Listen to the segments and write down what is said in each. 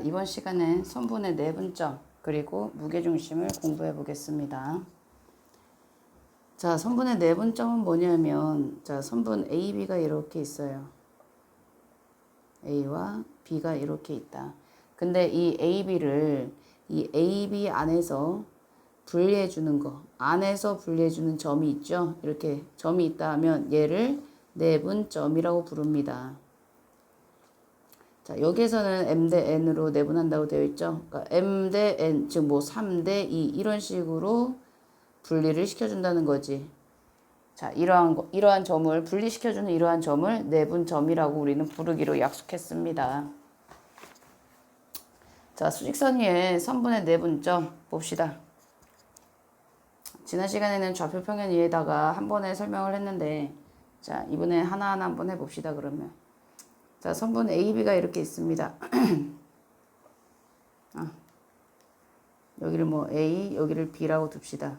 이번 시간엔 선분의 내분점 그리고 무게중심을 공부해 보겠습니다. 자, 선분의 내분점은 뭐냐면 선분 A, B가 이렇게 있어요. A와 B가 이렇게 있다. 근데 이 A, B를 이 A, B 안에서 분리해 주는 거, 안에서 분리해 주는 점이 있죠. 이렇게 점이 있다 하면 얘를 내분점이라고 부릅니다. 자, 여기에서는 M 대 N으로 내분한다고 되어 있죠. 그러니까 M 대 N, 즉 뭐 3 대 2 이런 식으로 분리를 시켜준다는 거지. 자, 이러한 점을 분리시켜주는 이러한 점을 내분점이라고 우리는 부르기로 약속했습니다. 자, 수직선 위에 선분의 내분점 봅시다. 지난 시간에는 좌표 평면 위에다가 한 번에 설명을 했는데, 자, 이번에 하나하나 한번 해봅시다, 그러면. 자, 선분 AB가 이렇게 있습니다. 여기를 뭐 A, 여기를 B라고 둡시다.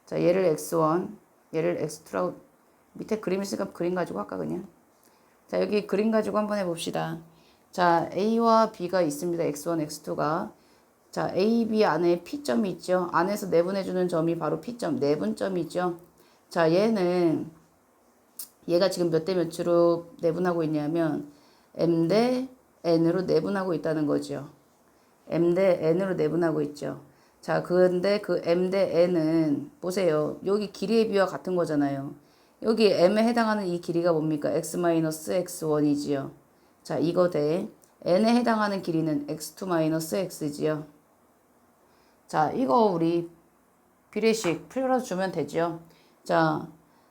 자, 얘를 X1, 얘를 X2라고, 밑에 그림 있으니까 그림 가지고 할까, 그냥? 자, 여기 그림 가지고 한번 해봅시다. 자, A와 B가 있습니다. X1, X2가. 자, A, B 안에 P점이 있죠. 안에서 내분해주는 점이 바로 P점, 내분점이죠. 자, 얘가 지금 몇 대 몇으로 내분하고 있냐면, M 대 N으로 내분하고 있다는 거죠. M 대 N으로 내분하고 있죠. 자, 근데 그 M 대 N은 보세요. 여기 길이의 비와 같은 거잖아요. 여기 M에 해당하는 이 길이가 뭡니까? X-X1이지요. 자, 이거 대 N에 해당하는 길이는 X2-X지요. 자, 이거 우리 비례식 풀어서 주면 되죠. 자,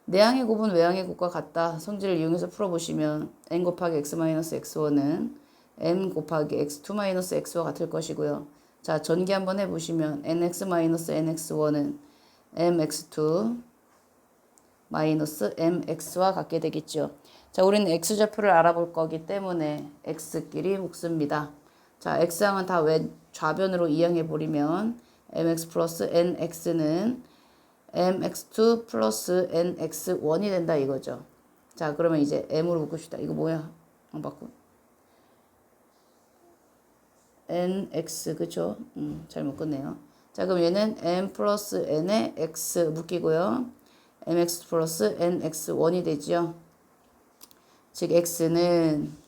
내항의 곱은 외항의 곱과 같다. 성질을 이용해서 풀어보시면 n 곱하기 x-x1은 m 곱하기 x2-x와 같을 것이고요. 자, 전기 한번 해보시면 nx-nx1은 mx2-mx와 같게 되겠죠. 자, 우리는 x좌표를 알아볼 거기 때문에 x끼리 묶습니다. 자, x항은 다 좌변으로 이항해버리면 mx 플러스 nx는 mx2 플러스 nx1이 된다 이거죠. 자, 그러면 이제 m으로 묶읍시다. 이거 뭐야? 안 바꾸. nx, 그쵸? 잘 묶었네요. 자, 그럼 얘는 m 플러스 n에 x 묶이고요. mx 플러스 nx1이 되죠. 즉, x는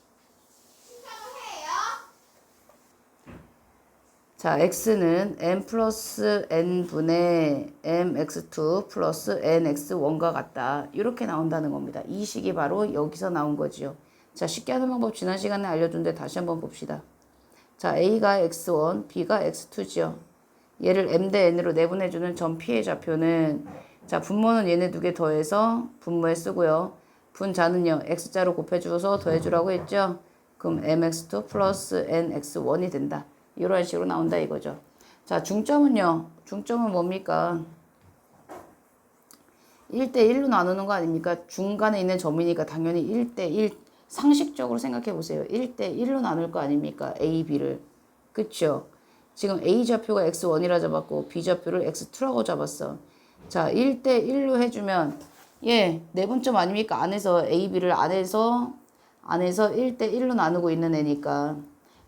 자, x는 n 플러스 n분의 mx2 플러스 nx1과 같다. 이렇게 나온다는 겁니다. 이 식이 바로 여기서 나온 거지요. 자, 쉽게 하는 방법 지난 시간에 알려준데 다시 한번 봅시다. 자, a가 x1, b가 x2지요. 얘를 m 대 n으로 내분해주는 점 P의 좌표는 자, 분모는 얘네 두 개 더해서 분모에 쓰고요. 분자는요, x자로 곱해주어서 더해주라고 했죠. 그럼 mx2 플러스 nx1이 된다. 이런 식으로 나온다 이거죠. 자, 중점은요. 중점은 뭡니까? 1대1로 나누는 거 아닙니까? 중간에 있는 점이니까 당연히 1대1 상식적으로 생각해 보세요. 1대1로 나눌 거 아닙니까? A, B를. 그쵸? 지금 A 좌표가 X1이라 잡았고 B 좌표를 X2라고 잡았어. 자, 1대1로 해주면 내분점 아닙니까? 안에서 A, B를 안에서 1대1로 나누고 있는 애니까.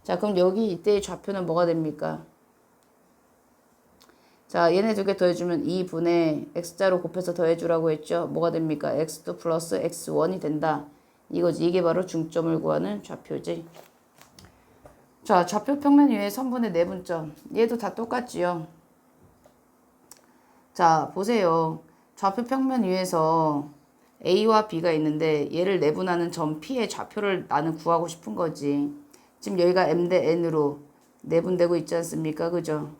자, 그럼 여기 이때의 좌표는 뭐가 됩니까? 자, 얘네 두 개 더해주면 2분의 x자로 곱해서 더해주라고 했죠. 뭐가 됩니까? x2 플러스 x1이 된다. 이거지. 이게 바로 중점을 구하는 좌표지. 자, 좌표 평면 위에 선분의 내분점. 얘도 다 똑같지요. 자, 보세요. 좌표 평면 위에서 A와 B가 있는데 얘를 내분하는 점 P의 좌표를 나는 구하고 싶은 거지. 지금 여기가 M 대 N으로 내분되고 있지 않습니까? 그죠?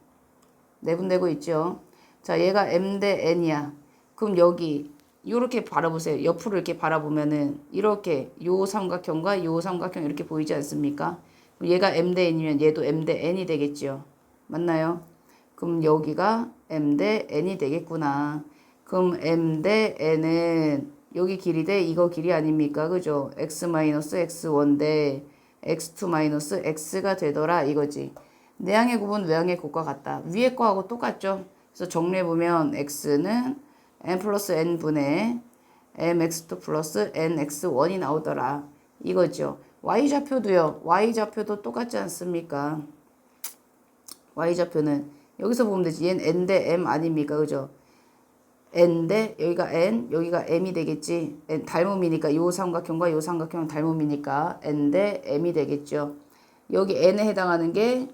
내분되고 있죠. 자, 얘가 M 대 N이야. 그럼 여기 이렇게 바라보세요. 옆으로 이렇게 바라보면은 이렇게 요 삼각형과 요 삼각형 이렇게 보이지 않습니까? 그럼 얘가 M 대 N이면 얘도 M 대 N이 되겠죠. 맞나요? 그럼 여기가 M 대 N이 되겠구나. 그럼 M 대 N은 여기 길이 대 이거 길이 아닙니까? 그죠? x-x1 대 x2-x가 되더라 이거지. 내항의 곱은 외항의 곱과 같다. 위에 거하고 똑같죠. 그래서 정리해보면 x는 n 플러스 n분의 mx2 플러스 nx1이 나오더라. 이거죠. y좌표도요. y좌표도 똑같지 않습니까? y좌표는 여기서 보면 되지. 얘는 n 대 m 아닙니까? 그죠? n 대 여기가 n, 여기가 m이 되겠지. n, 닮음이니까 요 삼각형과 요 삼각형은 닮음이니까 n 대 m이 되겠죠. 여기 n에 해당하는 게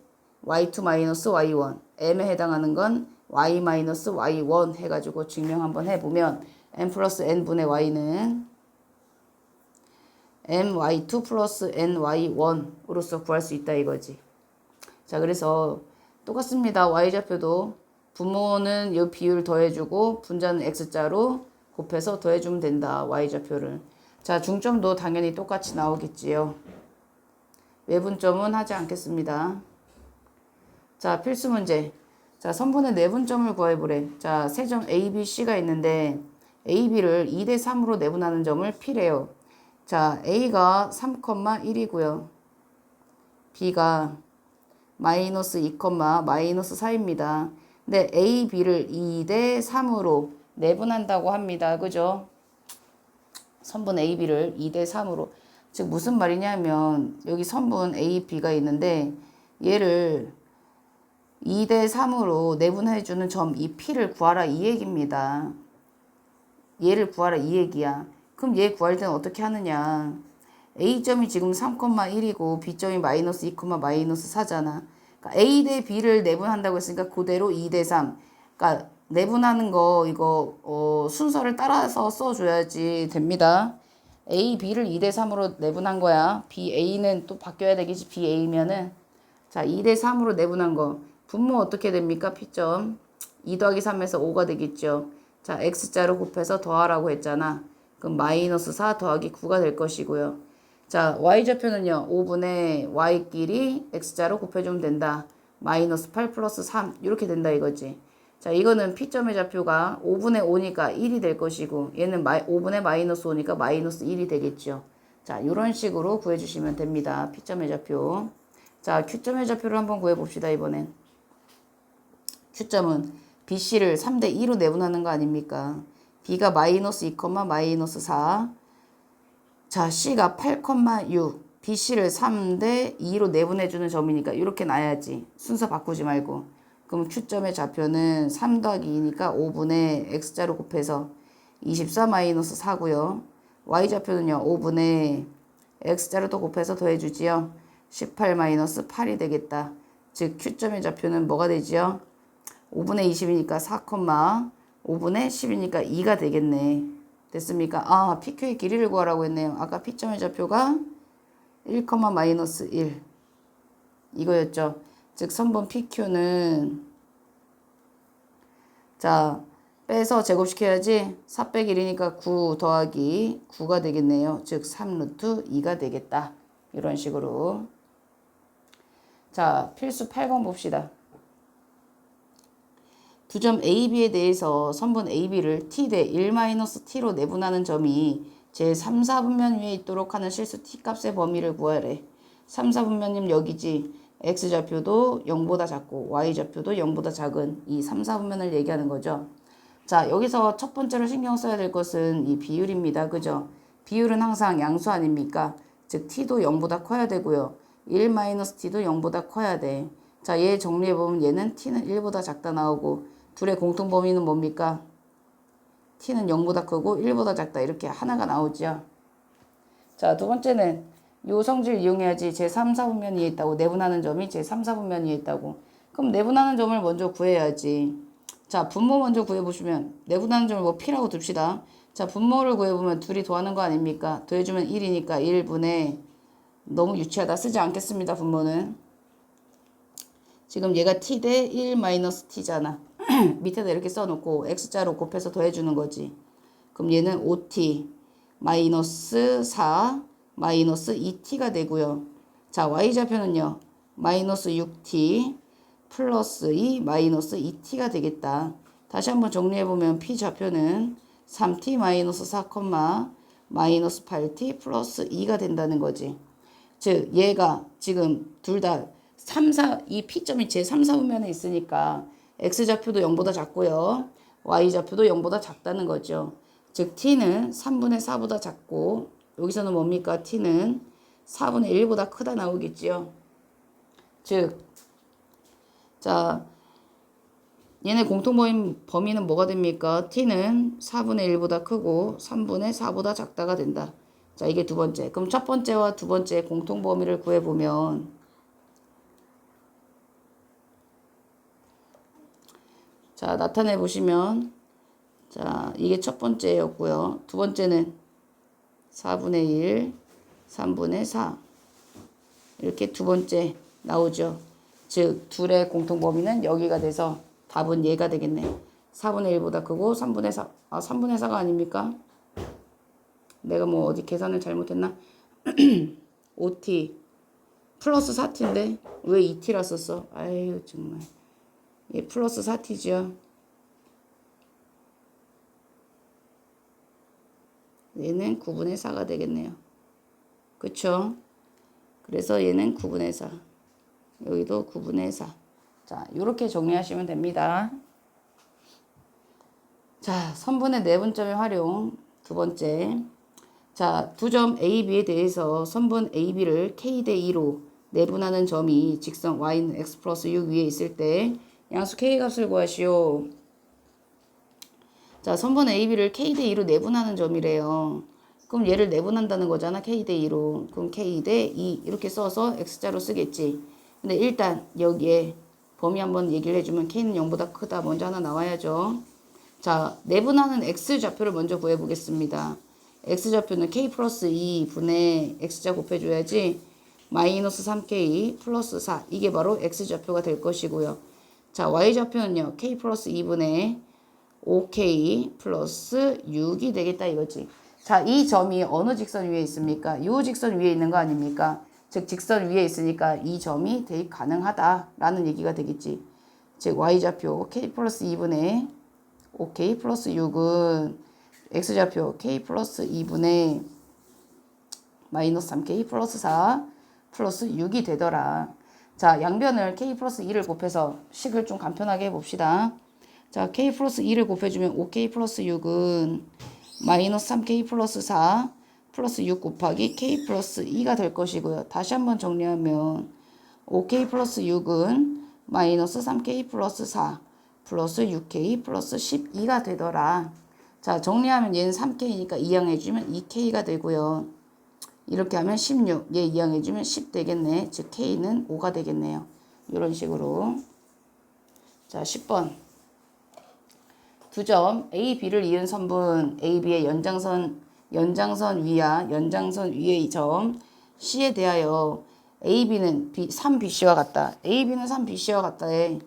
y2 마이너스 y1, m에 해당하는 건 y 마이너스 y1 해가지고 증명 한번 해보면 m 플러스 n분의 y는 my2 플러스 ny1으로서 구할 수 있다 이거지. 자, 그래서 똑같습니다. y좌표도 분모는 이 비율 더해주고 분자는 x자로 곱해서 더해주면 된다. y좌표를. 자, 중점도 당연히 똑같이 나오겠지요. 외분점은 하지 않겠습니다. 자, 필수 문제. 자, 선분의 내분점을 구해보래. 자, 세 점 A, B, C가 있는데 A, B를 2대 3으로 내분하는 점을 P래요. 자, A가 3,1이고요. B가 마이너스 2, 마이너스 4입니다. 근데 A, B를 2대 3으로 내분한다고 합니다. 그죠? 선분 A, B를 2대 3으로. 즉 무슨 말이냐면 여기 선분 A, B가 있는데 얘를 2대 3으로 내분해주는 점 이 P를 구하라 이 얘기입니다. 얘를 구하라 이 얘기야. 그럼 얘 구할 때는 어떻게 하느냐. A점이 지금 3,1이고 B점이 마이너스 2, 마이너스 4잖아. 그러니까 A 대 B를 내분한다고 했으니까 그대로 2대 3. 그러니까 내분하는 거 이거 순서를 따라서 써줘야지 됩니다. A, B를 2대 3으로 내분한 거야. B, A는 또 바뀌어야 되겠지. B, A면은 자 2대 3으로 내분한 거. 분모 어떻게 됩니까? P점 2 더하기 3에서 5가 되겠죠. 자 X자로 곱해서 더하라고 했잖아. 그럼 마이너스 4 더하기 9가 될 것이고요. 자 Y좌표는요. 5분의 Y끼리 X자로 곱해주면 된다. 마이너스 8 플러스 3 이렇게 된다 이거지. 자 이거는 P점의 좌표가 5분의 5니까 1이 될 것이고 얘는 5분의 마이너스 5니까 마이너스 1이 되겠죠. 자 이런 식으로 구해주시면 됩니다. P점의 좌표. 자 Q점의 좌표를 한번 구해봅시다 이번엔. Q점은 BC를 3대 2로 내분하는 거 아닙니까? B가 마이너스 2, 마이너스 4. 자 C가 8,6. BC를 3대 2로 내분해주는 점이니까 이렇게 놔야지. 순서 바꾸지 말고. 그럼 Q점의 좌표는 3 더하기 2니까 5분의 X자로 곱해서 24 마이너스 4고요. Y좌표는요. 5분의 X자로 또 곱해서 더해주지요. 18 마이너스 8이 되겠다. 즉 Q점의 좌표는 뭐가 되지요? 5분의 20이니까 4, 5분의 10이니까 2가 되겠네. 됐습니까? 아, PQ의 길이를 구하라고 했네요. 아까 P점의 좌표가 1, 마이너스 1 이거였죠. 즉 선분 PQ는 자 빼서 제곱시켜야지 4 빼기 1이니까 9 더하기 9가 되겠네요. 즉 3 루트 2가 되겠다. 이런 식으로. 자 필수 8번 봅시다. 두 점 A, B에 대해서 선분 A, B를 T 대 1-T로 내분하는 점이 제3, 4분면 위에 있도록 하는 실수 T값의 범위를 구하래. 3, 4분면님 여기지. X좌표도 0보다 작고 Y좌표도 0보다 작은 이 3, 4분면을 얘기하는 거죠. 자 여기서 첫 번째로 신경 써야 될 것은 이 비율입니다. 그죠? 비율은 항상 양수 아닙니까? 즉 T도 0보다 커야 되고요. 1-T도 0보다 커야 돼. 자, 얘 정리해보면 얘는 T는 1보다 작다 나오고 둘의 공통 범위는 뭡니까? T는 0보다 크고 1보다 작다 이렇게 하나가 나오죠. 자, 두 번째는 요 성질 이용해야지. 제3, 4분면 위에 있다고. 내분하는 점이 제3, 4분면 위에 있다고. 그럼 내분하는 점을 먼저 구해야지. 자, 분모 먼저 구해보시면 내분하는 점을 뭐 P라고 둡시다. 자, 분모를 구해보면 둘이 더하는 거 아닙니까? 더해주면 1이니까 1분의 너무 유치하다. 쓰지 않겠습니다. 분모는. 지금 얘가 T 대 1-T잖아. 밑에다 이렇게 써놓고 X자로 곱해서 더해주는 거지. 그럼 얘는 5T 마이너스 4 마이너스 2T가 되고요. 자, Y좌표는요. 마이너스 6T 플러스 2 마이너스 2T가 되겠다. 다시 한번 정리해보면 P좌표는 3T 마이너스 4, 마이너스 8T 플러스 2가 된다는 거지. 즉 얘가 지금 둘 다 3, 4, 이 P점이 제3, 4분면에 있으니까 X좌표도 0보다 작고요. Y좌표도 0보다 작다는 거죠. 즉 T는 3분의 4보다 작고 여기서는 뭡니까? T는 4분의 1보다 크다 나오겠지요. 즉 자, 얘네 범위는 뭐가 됩니까? t는 4분의 1보다 크고 3분의 4보다 작다가 된다. 자, 이게 두 번째. 그럼 첫 번째와 두 번째 공통 범위를 구해보면 자, 나타내 보시면 자, 이게 첫 번째였고요. 두 번째는 4분의 1, 3분의 4 이렇게 두 번째 나오죠. 즉 둘의 공통 범위는 여기가 돼서 답은 얘가 되겠네. 4분의 1보다 크고 3분의 4. 3분의 4가 아닙니까? 내가 뭐 어디 계산을 잘못했나? 5t 플러스 4t인데 왜 2t라 썼어? 아유 정말. 얘 플러스 4t죠. 얘는 9분의 4가 되겠네요. 그쵸? 그래서 얘는 9분의 4. 여기도 9분의 4. 자, 이렇게 정리하시면 됩니다. 자, 선분의 내분점의 활용. 두 번째. 자, 두 점 A, B에 대해서 선분 A, B를 K 대 2로 내분하는 점이 직선 Y는 X 플러스 6 위에 있을 때 양수 K 값을 구하시오. 자, 선분 A, B를 K 대 2로 내분하는 점이래요. 그럼 얘를 내분한다는 거잖아. K 대 2로. 그럼 K 대 2 이렇게 써서 X자로 쓰겠지. 근데 일단 여기에 범위 한번 얘기를 해주면 K는 0보다 크다. 먼저 하나 나와야죠. 자, 내분하는 X좌표를 먼저 구해보겠습니다. X좌표는 K 플러스 2분의 X자 곱해줘야지. 마이너스 3K 플러스 4. 이게 바로 X좌표가 될 것이고요. 자, Y좌표는요. K 플러스 2분의 5K 플러스 6이 되겠다 이거지. 자, 이 점이 어느 직선 위에 있습니까? 이 직선 위에 있는 거 아닙니까? 즉 직선 위에 있으니까 이 점이 대입 가능하다라는 얘기가 되겠지. 즉 Y좌표 K 플러스 2분의 5K 플러스 6은 X좌표 K 플러스 2분의 마이너스 3K 플러스 4 플러스 6이 되더라. 자, 양변을 K 플러스 2를 곱해서 식을 좀 간편하게 해봅시다. 자, K 플러스 2를 곱해주면 5K 플러스 6은 마이너스 3K 플러스 4 플러스 6 곱하기 K 플러스 2가 될 것이고요. 다시 한번 정리하면 5K 플러스 6은 마이너스 3K 플러스 4 플러스 6K 플러스 12가 되더라. 자, 정리하면 얘는 3K니까 2항해주면 2K가 되고요. 이렇게 하면 16, 얘 2항해주면 10 되겠네. 즉 K는 5가 되겠네요. 이런 식으로. 자, 10번. 두 점 A, B를 이은 선분 A, B의 연장선 위의 점 C에 대하여 A, B는 3BC와 같다. A, B는 3BC와 같다에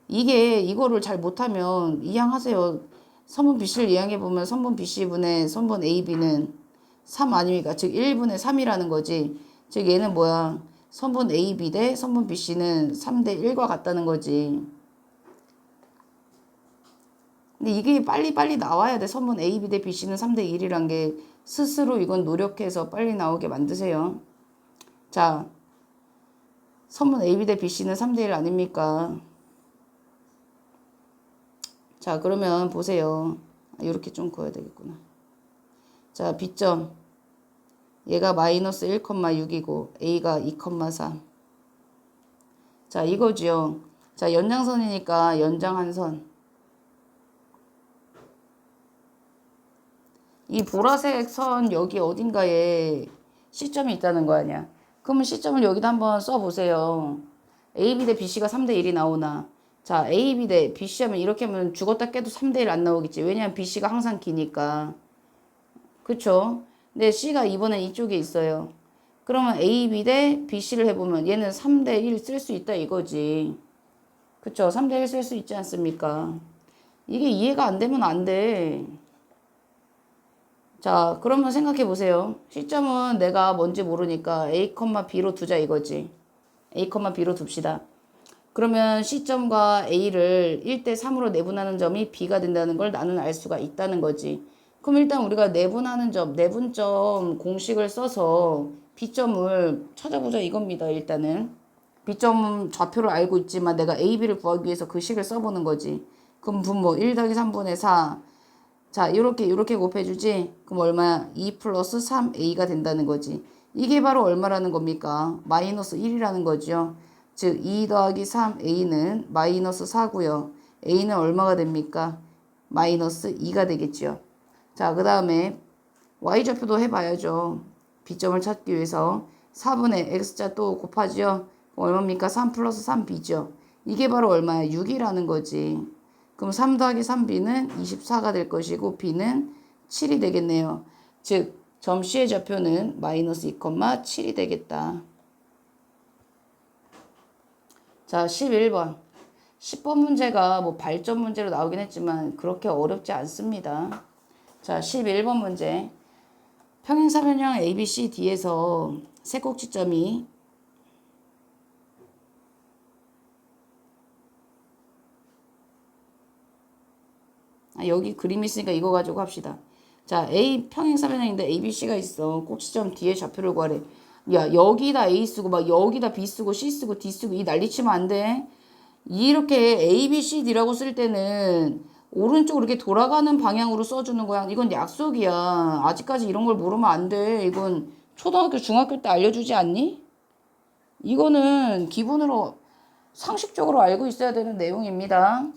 이거를 잘 못하면 이항하세요. 선분 BC를 이항해보면 선분 BC분의 선분 AB는 3 아닙니까? 즉 1분의 3이라는 거지. 즉 얘는 뭐야? 선분 AB 대 선분 BC는 3대 1과 같다는 거지. 근데 이게 빨리 나와야 돼. 선분 AB 대 BC는 3대 1이란 게 스스로 이건 노력해서 빨리 나오게 만드세요. 자, 선분 AB 대 BC는 3대 1 아닙니까? 자, 그러면 보세요. 이렇게 좀 그어야 되겠구나. 자, B점. 얘가 마이너스 1,6이고 A가 2,3. 자, 이거지요. 자, 연장선이니까 연장한 선. 이 보라색 선 여기 어딘가에 C점이 있다는 거 아니야. 그러면 C점을 여기다 한번 써보세요. AB 대 BC가 3대 1이 나오나. 자, AB 대 BC 하면 이렇게 하면 죽었다 깨도 3대 1 안 나오겠지. 왜냐면 BC가 항상 기니까. 그쵸? 근데 C가 이번엔 이쪽에 있어요. 그러면 AB 대 BC를 해보면 얘는 3대 1 쓸 수 있다 이거지. 그쵸? 3대 1 쓸 수 있지 않습니까? 이게 이해가 안 되면 안 돼. 자, 그러면 생각해 보세요. C점은 내가 뭔지 모르니까 A, B로 두자 이거지. A, B로 둡시다. 그러면 C점과 A를 1대 3으로 내분하는 점이 B가 된다는 걸 나는 알 수가 있다는 거지. 그럼 일단 우리가 내분하는 점, 내분점 공식을 써서 B점을 찾아보자 이겁니다. 일단은. B점 좌표를 알고 있지만 내가 A, B를 구하기 위해서 그 식을 써보는 거지. 그럼 분모 1 더하기 3분의 4. 자, 이렇게 곱해주지? 그럼 얼마야? 2 플러스 3A가 된다는 거지. 이게 바로 얼마라는 겁니까? 마이너스 1이라는 거죠. 즉 2 더하기 3a는 마이너스 4고요. a는 얼마가 됩니까? 마이너스 2가 되겠죠. 자, 그 다음에 y좌표도 해봐야죠. b점을 찾기 위해서 4분의 x자 또 곱하죠. 얼마입니까? 3 플러스 3b죠. 이게 바로 얼마야? 6이라는 거지. 그럼 3 더하기 3b는 24가 될 것이고 b는 7이 되겠네요. 즉 점 C의 좌표는 마이너스 2,7이 되겠다. 자, 11번. 10번 문제가 뭐 발전 문제로 나오긴 했지만 그렇게 어렵지 않습니다. 자, 11번 문제. 평행사변형 ABCD에서 세 꼭지점이 여기 그림이 있으니까 이거 가지고 합시다. 자, A 평행사변형인데 ABC가 있어. 꼭지점 D의 좌표를 구하래. 야, 여기다 A 쓰고 막 여기다 B 쓰고 C 쓰고 D 쓰고 이 난리치면 안 돼. 이렇게 A, B, C, D라고 쓸 때는 오른쪽으로 이렇게 돌아가는 방향으로 써주는 거야. 이건 약속이야. 아직까지 이런 걸 모르면 안 돼. 이건 초등학교, 중학교 때 알려주지 않니? 이거는 기본으로 상식적으로 알고 있어야 되는 내용입니다.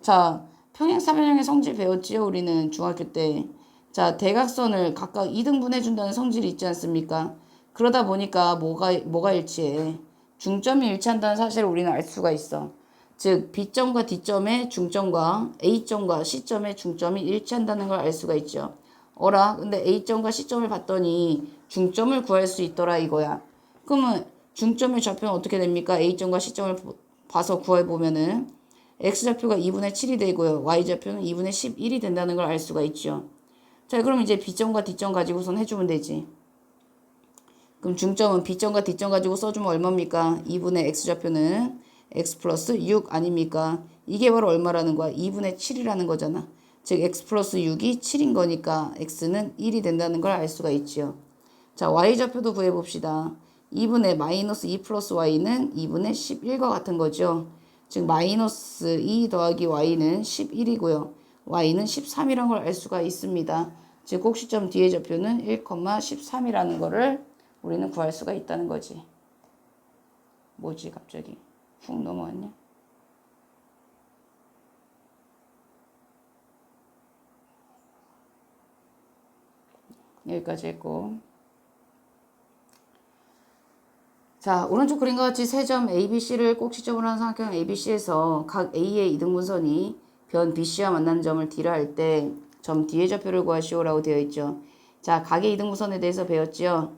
자, 평행사변형의 성질 배웠지요? 우리는 중학교 때. 자, 대각선을 각각 2등분 해준다는 성질이 있지 않습니까? 그러다 보니까 뭐가 일치해? 중점이 일치한다는 사실을 우리는 알 수가 있어. 즉 B점과 D점의 중점과 A점과 C점의 중점이 일치한다는 걸 알 수가 있죠. 어라, 근데 A점과 C점을 봤더니 중점을 구할 수 있더라 이거야. 그러면 중점의 좌표는 어떻게 됩니까? A점과 C점을 봐서 구해보면은 X좌표가 2분의 7이 되고요. Y좌표는 2분의 11이 된다는 걸 알 수가 있죠. 자, 그럼 이제 B점과 D점 가지고선 해주면 되지. 그럼 중점은 B점과 D점 가지고 써주면 얼마입니까? 2분의 X좌표는 X 플러스 6 아닙니까? 이게 바로 얼마라는 거야? 2분의 7이라는 거잖아. 즉 X 플러스 6이 7인 거니까 X는 1이 된다는 걸 알 수가 있죠. 자, Y좌표도 구해봅시다. 2분의 마이너스 2 플러스 Y는 2분의 11과 같은 거죠. 즉 마이너스 2 더하기 Y는 11이고요. Y는 13이라는 걸 알 수가 있습니다. 즉 꼭지점 D의 좌표는 1,13이라는 거를 우리는 구할 수가 있다는 거지. 뭐지 갑자기 훅 넘어왔냐? 여기까지 했고, 자, 오른쪽 그림과 같이 세 점 ABC를 꼭지점으로 한 삼각형 ABC에서 각 A의 이등분선이 변 BC와 만나는 점을 D라 할 때 점 D의 좌표를 구하시오라고 되어 있죠. 자, 각의 이등분선에 대해서 배웠지요.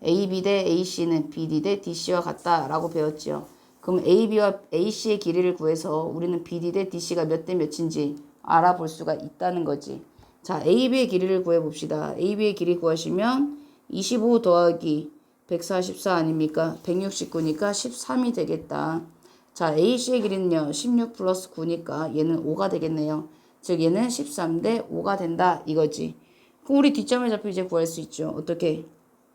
AB 대 AC는 BD 대 DC와 같다라고 배웠지요. 그럼 AB와 AC의 길이를 구해서 우리는 BD 대 DC가 몇 대 몇인지 알아볼 수가 있다는 거지. 자, AB의 길이를 구해봅시다. AB의 길이 구하시면 25 더하기 144 아닙니까? 169니까 13이 되겠다. 자, AC의 길이는요. 16 플러스 9니까 얘는 5가 되겠네요. 즉 얘는 13 대 5가 된다 이거지. 그럼 우리 뒷점의 좌표 이제 구할 수 있죠. 어떻게?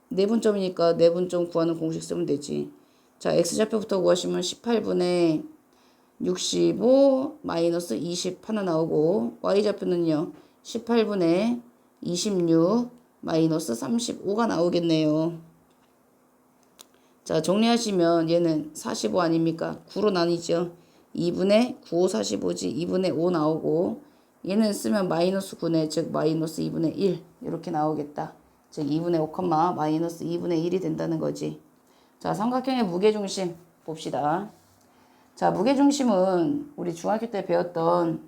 내분점이니까 내분점 구하는 공식 쓰면 되지. 자, X좌표부터 구하시면 18분의 65 마이너스 20 하나 나오고 Y좌표는요. 18분의 26 마이너스 35가 나오겠네요. 자, 정리하시면 얘는 45 아닙니까? 9로 나뉘죠. 2분의 9, 45지 2분의 5 나오고 얘는 쓰면 마이너스 9네. 즉 마이너스 2분의 1 이렇게 나오겠다. 즉 2분의 5, 마이너스 2분의 1이 된다는 거지. 자, 삼각형의 무게중심 봅시다. 자, 무게중심은 우리 중학교 때 배웠던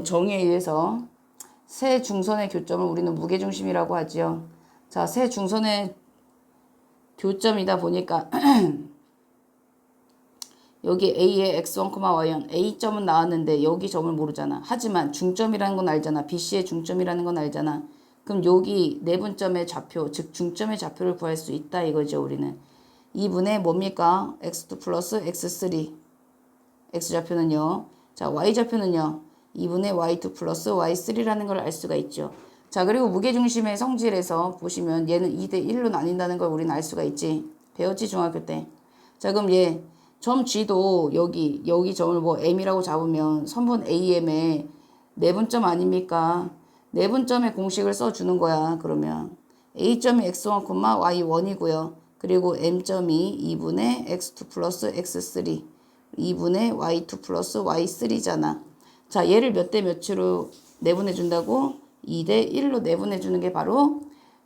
정의에 의해서 세 중선의 교점을 우리는 무게중심이라고 하지요. 자, 세 중선의 교점이다 보니까 여기 A의 x1, y1 A점은 나왔는데 여기 점을 모르잖아. 하지만 중점이라는 건 알잖아. BC의 중점이라는 건 알잖아. 그럼 여기 내분점의 좌표, 즉 중점의 좌표를 구할 수 있다 이거죠. 우리는 2분의 뭡니까? x2 플러스 x3 x좌표는요. 자, y좌표는요. 2분의 y2 플러스 y3라는 걸 알 수가 있죠. 자, 그리고 무게중심의 성질에서 보시면 얘는 2대 1로 나뉜다는 걸 우리는 알 수가 있지. 배웠지 중학교 때. 자, 그럼 얘 점 G도 여기 점을 뭐 M이라고 잡으면 선분 AM에 내분점 아닙니까? 내분점의 공식을 써주는 거야. 그러면 A점이 x1, y1이고요. 그리고 m점이 2분의 x2 플러스 x3 2분의 y2 플러스 y3잖아. 자, 얘를 몇 대 몇으로 내분해 준다고? 2대 1로 내분해 주는 게 바로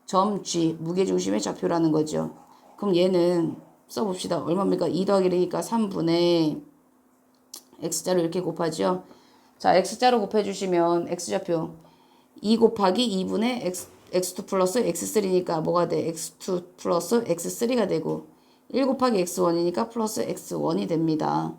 점 G, 무게중심의 좌표라는 거죠. 그럼 얘는 써봅시다. 얼마입니까? 2 더하기 1이니까 3분의 x자로 이렇게 곱하죠. 자, x자로 곱해주시면 x좌표 2 곱하기 2분의 x2 플러스 x3니까 뭐가 돼? x2 플러스 x3가 되고 1 곱하기 x1이니까 플러스 x1이 됩니다.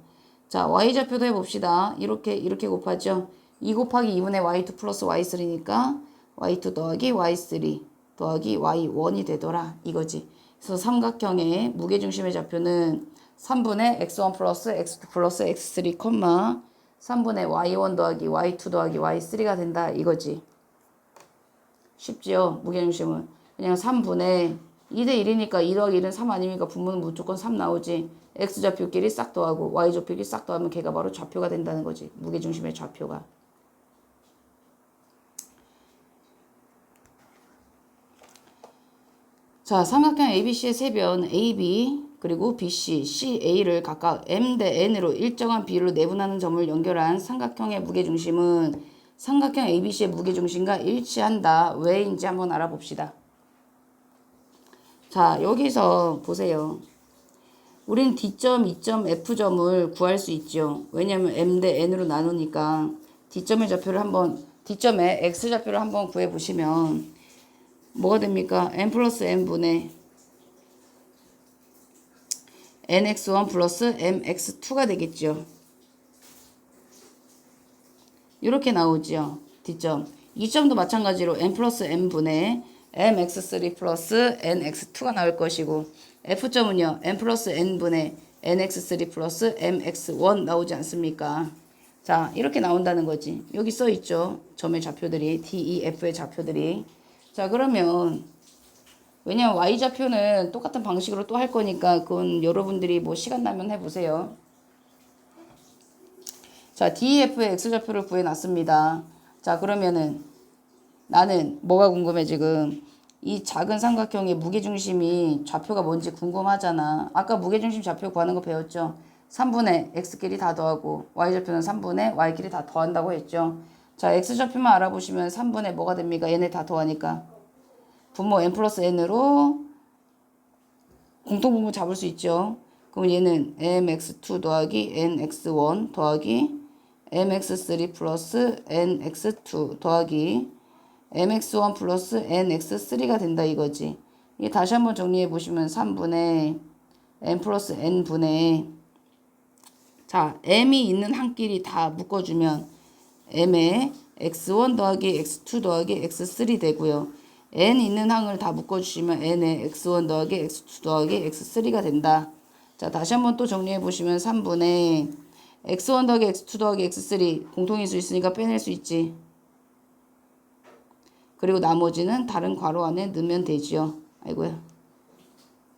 자, y좌표도 해봅시다. 이렇게 곱하죠. 2 곱하기 2분의 y2 플러스 y3니까 y2 더하기 y3 더하기 y1이 되더라. 이거지. 그래서 삼각형의 무게중심의 좌표는 3분의 x1 플러스 x2 플러스 x3, 3분의 y1 더하기 y2 더하기 y3가 된다. 이거지. 쉽지요? 무게중심은. 그냥 3분의 2대 1이니까 2 더하기 1은 3 아닙니까? 분모는 무조건 3 나오지. x좌표끼리 싹 더하고 y좌표끼리 싹 더하면 걔가 바로 좌표가 된다는 거지. 무게중심의 좌표가. 자, 삼각형 ABC의 세변 AB 그리고 BC, CA를 각각 M 대 N으로 일정한 비율로 내분하는 점을 연결한 삼각형의 무게중심은 삼각형 ABC의 무게중심과 일치한다. 왜인지 한번 알아봅시다. 자, 여기서 보세요. 우리는 D점, E점, F점을 구할 수 있죠. 왜냐하면 M 대 N으로 나누니까 D점의 좌표를 한번, D점의 X좌표를 한번 구해보시면 뭐가 됩니까? N 플러스 N분의 NX1 플러스 MX2가 되겠죠. 이렇게 나오죠. D점. E점도 마찬가지로 N 플러스 N분의 MX3 플러스 NX2가 나올 것이고 F점은요. N 플러스 N분의 NX3 플러스 MX1 나오지 않습니까? 자, 이렇게 나온다는 거지. 여기 써있죠. 점의 좌표들이 DEF의 좌표들이. 자, 그러면 왜냐면 Y좌표는 똑같은 방식으로 또 할 거니까 그건 여러분들이 뭐 시간 나면 해보세요. 자, DEF의 X좌표를 구해놨습니다. 자, 그러면은 나는 뭐가 궁금해 지금. 이 작은 삼각형의 무게중심이 좌표가 뭔지 궁금하잖아. 아까 무게중심 좌표 구하는 거 배웠죠. 3분의 x끼리 다 더하고 y좌표는 3분의 y끼리 다 더한다고 했죠. 자, x좌표만 알아보시면 3분의 뭐가 됩니까? 얘네 다 더하니까 분모 n 플러스 n으로 공통분모 잡을 수 있죠. 그럼 얘는 mx2 더하기 nx1 더하기 mx3 플러스 nx2 더하기 mx1 플러스 nx3가 된다 이거지. 이게 다시 한번 정리해 보시면 3분의 n 플러스 n분의 자, m이 있는 한끼리 다 묶어주면 m에 x1 더하기 x2 더하기 x3 되고요. n 있는 항을 다 묶어주시면 n에 x1 더하기 x2 더하기 x3가 된다. 자, 다시 한번 또 정리해 보시면 3분의 x1 더하기 x2 더하기 x3 공통인수 있으니까 빼낼 수 있지. 그리고 나머지는 다른 괄호 안에 넣으면 되지요. 아이고야.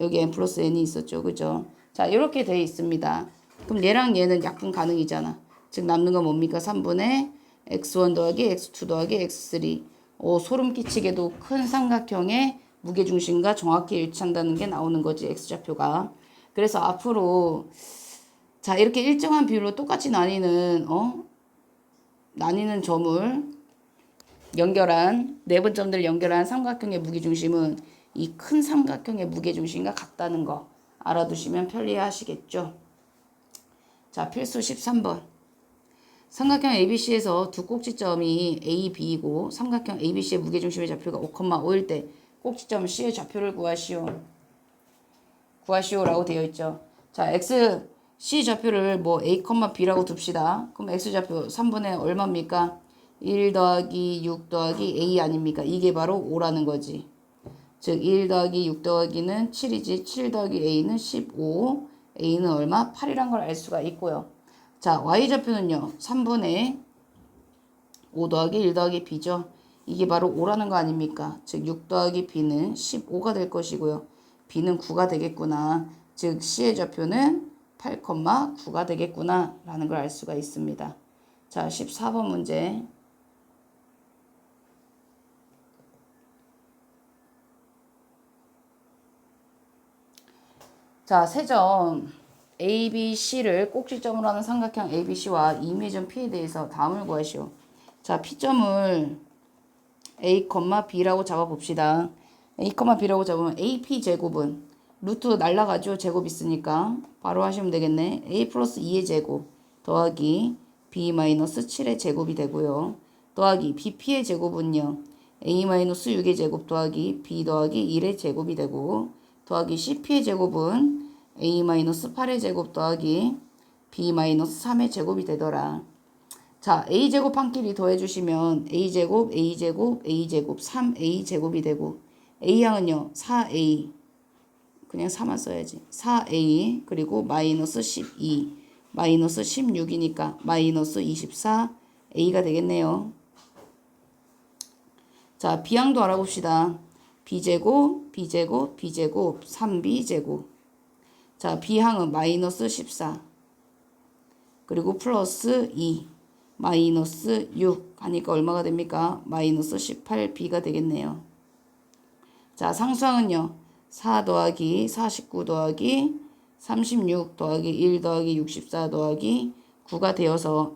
여기 n 플러스 n이 있었죠. 그죠? 자, 이렇게 돼 있습니다. 그럼 얘랑 얘는 약분 가능이잖아. 즉 남는 건 뭡니까? 3분의 x1 더하기 x2 더하기 x3. 오, 소름 끼치게도 큰 삼각형의 무게중심과 정확히 일치한다는 게 나오는 거지. x좌표가. 그래서 앞으로 자, 이렇게 일정한 비율로 똑같이 나뉘는 점을 연결한 내분점들을 연결한 삼각형의 무게중심은 이 큰 삼각형의 무게중심과 같다는 거 알아두시면 편리하시겠죠. 자, 필수 13번. 삼각형 ABC에서 두 꼭지점이 A, B이고 삼각형 ABC의 무게중심의 좌표가 5,5일 때 꼭지점 C의 좌표를 구하시오라고 되어 있죠. 자, X, C 좌표를 뭐 A, B라고 둡시다. 그럼 X좌표 3분의 얼마입니까? 1 더하기 6 더하기 A 아닙니까? 이게 바로 5라는 거지. 즉 1 더하기 6 더하기는 7이지. 7 더하기 A는 15. A는 얼마? 8이란 걸 알 수가 있고요. 자, Y좌표는요. 3분의 5 더하기 1 더하기 B죠. 이게 바로 5라는 거 아닙니까? 즉 6 더하기 B는 15가 될 것이고요. B는 9가 되겠구나. 즉 C의 좌표는 8,9가 되겠구나 라는 걸 알 수가 있습니다. 자, 14번 문제. 자, 세점 ABC를 꼭지점으로 하는 삼각형 ABC와 임의점 P에 대해서 다음을 구하시오. 자, P점을 A, B라고 잡아봅시다. A, B라고 잡으면 AP 제곱은 루트 날라가죠. 제곱 있으니까 바로 하시면 되겠네. A 플러스 2의 제곱 더하기 B 마이너스 7의 제곱이 되고요. 더하기 BP의 제곱은요. A 마이너스 6의 제곱 더하기 B 더하기 1의 제곱이 되고 더하기 CP의 제곱은 A 마이너스 8의 제곱 더하기 B 마이너스 3의 제곱이 되더라. 자, A제곱 한 끼리 더해주시면 A제곱, A제곱, A제곱, 3A제곱이 되고 A양은요, 4A. 그냥 4만 써야지. 4A, 그리고 마이너스 12, 마이너스 16이니까 마이너스 24A가 되겠네요. 자, B양도 알아봅시다. B제곱, B제곱, B제곱, 3B제곱. 자, B항은 마이너스 14, 그리고 플러스 2. 마이너스 6 하니까 얼마가 됩니까? 마이너스 18b가 되겠네요. 자, 상수항은요. 4 더하기 49 더하기 36 더하기 1 더하기 64 더하기 9가 되어서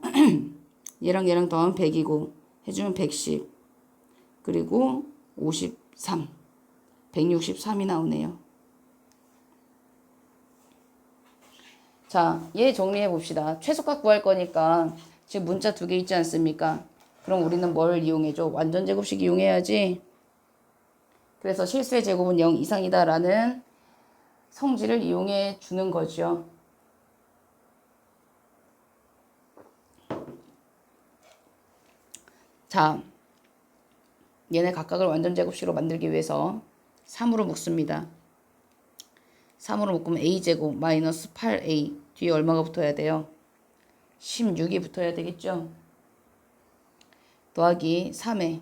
얘랑 얘랑 더하면 100이고 해주면 110 그리고 53 163이 나오네요. 자, 얘 정리해 봅시다. 최소값 구할 거니까 지금 문자 2개 있지 않습니까? 그럼 우리는 뭘 이용해줘? 완전 제곱식 이용해야지. 그래서 실수의 제곱은 0 이상이다 라는 성질을 이용해 주는 거죠. 자, 얘네 각각을 완전 제곱식으로 만들기 위해서 3으로 묶습니다. 3으로 묶으면 a제곱 마이너스 8a 뒤에 얼마가 붙어야 돼요? 16이 붙어야 되겠죠? 더하기 3에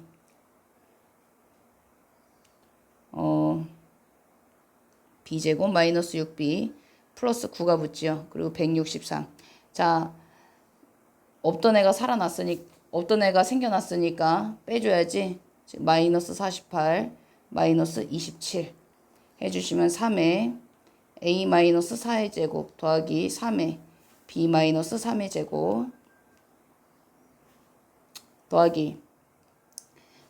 b제곱 마이너스 6b 플러스 9가 붙지요. 그리고 163. 자, 없던 애가 없던 애가 생겨났으니까 빼줘야지. 마이너스 48 마이너스 27 해주시면 3에 a 마이너스 4의 제곱 더하기 3에 b 마이너스 3의 제곱 더하기,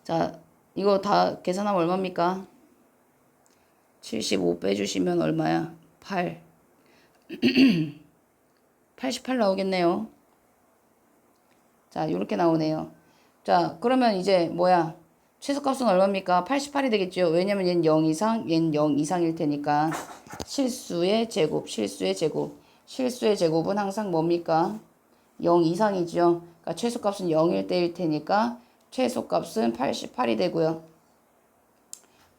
자, 이거 다 계산하면 얼마입니까? 75 빼주시면 얼마야? 8 88 나오겠네요. 자, 요렇게 나오네요. 자, 그러면 이제 뭐야? 최소값은 얼마입니까? 88이 되겠죠. 왜냐면 얘는 0 이상, 얘는 0 이상일 테니까. 실수의 제곱, 실수의 제곱. 실수의 제곱은 항상 뭡니까? 0 이상이죠. 그러니까 최소값은 0일 때일 테니까 최소값은 88이 되고요.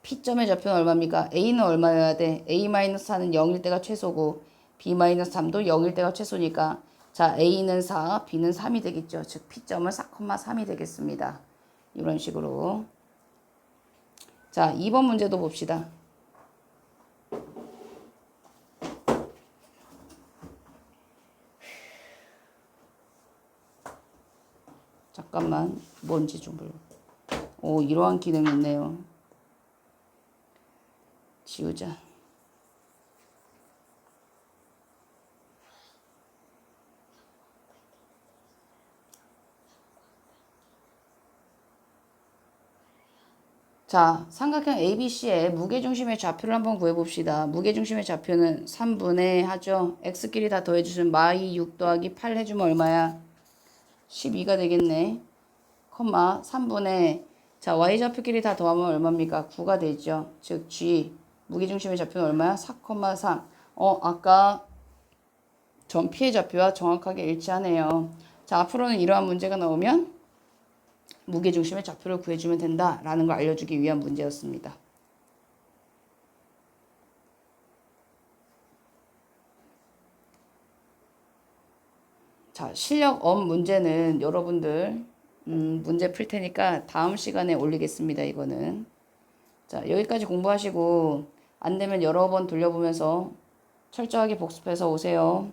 P점의 좌표는 얼마입니까? A는 얼마여야 돼? A-4는 0일 때가 최소고 B-3도 0일 때가 최소니까 자, A는 4, B는 3이 되겠죠. 즉 P점은 4,3이 되겠습니다. 이런 식으로. 자, 2번 문제도 봅시다. 잠깐만, 뭔지 좀 볼게요. 오, 이러한 기능이 있네요. 지우자. 자, 삼각형 ABC의 무게중심의 좌표를 한번 구해봅시다. 무게중심의 좌표는 3분의 하죠. x끼리 다 더해주시면 마이 6 더하기 8 해주면 얼마야? 12가 되겠네. 컴마 3분의, 자, y좌표끼리 다 더하면 얼마입니까? 9가 되죠. 즉 g 무게중심의 좌표는 얼마야? 4,3. 아까 점 P의 좌표와 정확하게 일치하네요. 자, 앞으로는 이러한 문제가 나오면 무게중심의 좌표를 구해주면 된다라는 걸 알려주기 위한 문제였습니다. 자, 실력업 문제는 여러분들 문제 풀 테니까 다음 시간에 올리겠습니다. 이거는. 자, 여기까지 공부하시고 안 되면 여러 번 돌려보면서 철저하게 복습해서 오세요.